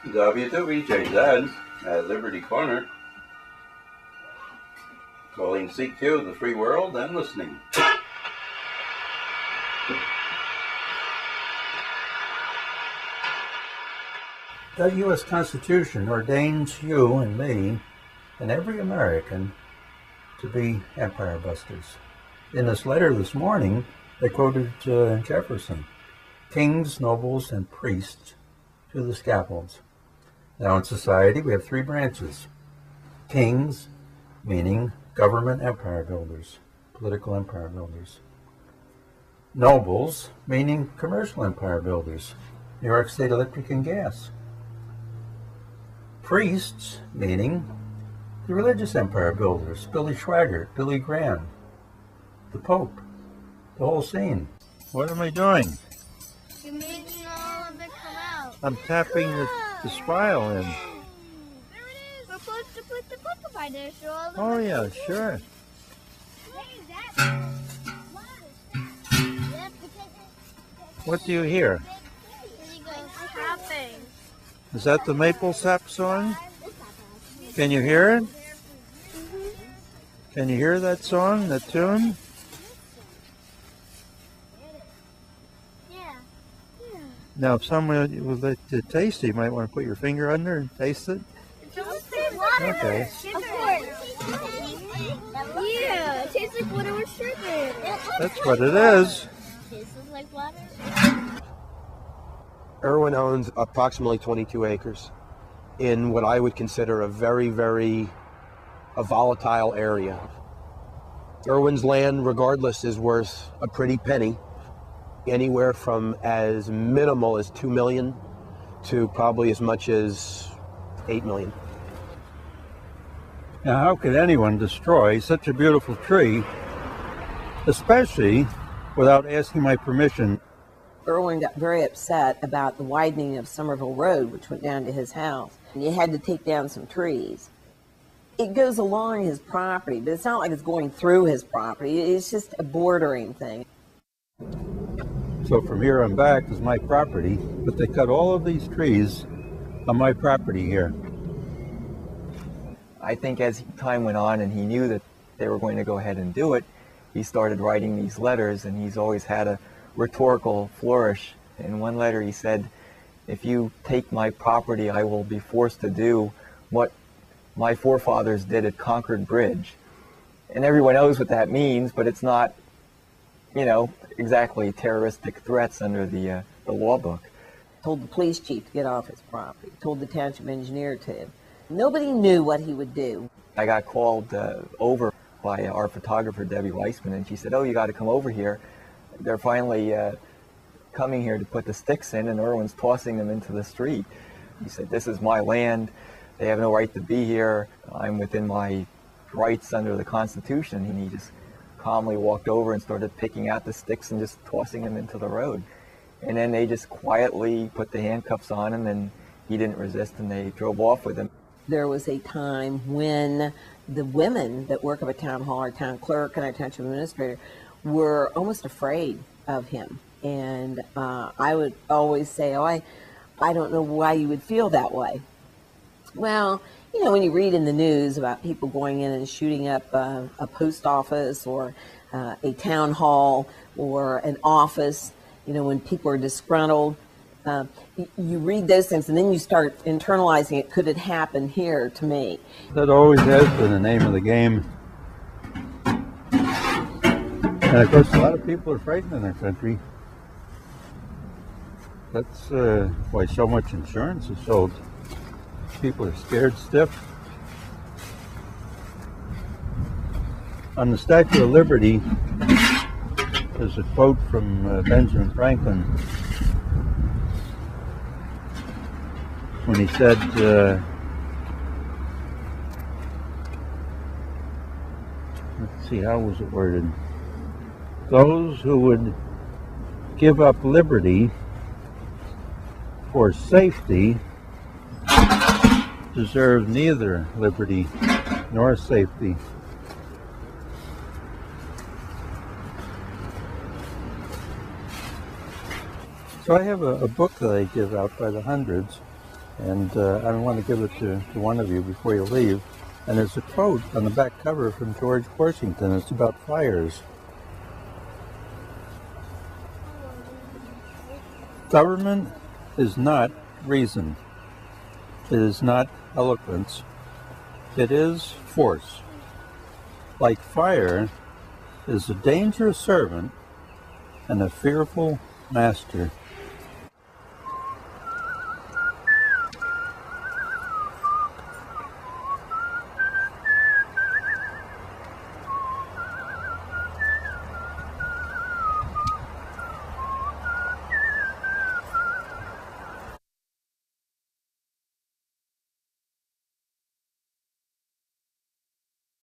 W2, change that at Liberty Corner. Calling CQ, the free world, and listening. The U.S. Constitution ordains you and me and every American to be empire busters. In this letter this morning, they quoted Jefferson, kings, nobles, and priests to the scaffolds. Now in society, we have three branches. Kings, meaning government empire builders, political empire builders. Nobles, meaning commercial empire builders, New York State Electric and Gas. Priests, meaning the religious empire builders, Billy Schwaggart, Billy Graham, the Pope, the whole scene. What am I doing? You're making all of it come out. I'm tapping the spile in. There it is. We're supposed to put the book by there so all the Oh yeah, sure. What do you hear? There you go, tapping. Is that the maple sap song? Can you hear it? Can you hear that song, that tune? Yeah. Now, if someone would let you taste it, you might want to put your finger under and taste it. Okay. Of course. Yeah, it tastes like water with sugar. That's what it is. Tastes like water. Irwin owns approximately 22 acres in what I would consider a very, very volatile area. Irwin's land, regardless, is worth a pretty penny, anywhere from as minimal as $2 million to probably as much as $8 million. Now, how could anyone destroy such a beautiful tree, especially without asking my permission? Irwin got very upset about the widening of Somerville Road, which went down to his house. And he had to take down some trees. It goes along his property, but it's not like it's going through his property. It's just a bordering thing. So from here on back is my property, but they cut all of these trees on my property here. I think as time went on and he knew that they were going to go ahead and do it, he started writing these letters, and he's always had a rhetorical flourish. In one letter he said, "If you take my property, I will be forced to do what my forefathers did at Concord Bridge." And everyone knows what that means, but it's not, exactly terroristic threats under the law book. Told the police chief to get off his property. Told the township engineer to. Nobody knew what he would do. I got called over by our photographer, Debbie Weissman, and she said, "Oh, you got to come over here. They're finally coming here to put the sticks in, and Irwin's tossing them into the street." He said, "This is my land. They have no right to be here. I'm within my rights under the Constitution." And he just calmly walked over and started picking out the sticks and just tossing them into the road. And then they just quietly put the handcuffs on him, and he didn't resist, and they drove off with him. There was a time when the women that work up at town hall, our town clerk and our township administrator, were almost afraid of him. And I would always say, "Oh, I don't know why you would feel that way." Well, when you read in the news about people going in and shooting up a post office or a town hall or an office, when people are disgruntled, you read those things and then you start internalizing it. Could it happen here to me? That always has been the name of the game. And of course, a lot of people are frightened in our country. That's why so much insurance is sold. People are scared stiff. On the Statue of Liberty, there's a quote from Benjamin Franklin when he said, let's see, how was it worded? Those who would give up liberty for safety deserve neither liberty nor safety. So I have a book that I give out by the hundreds And I want to give it to one of you before you leave. And there's a quote on the back cover from George Washington. It's about fires. Government is not reason. It is not eloquence. It is force. Like fire is a dangerous servant and a fearful master.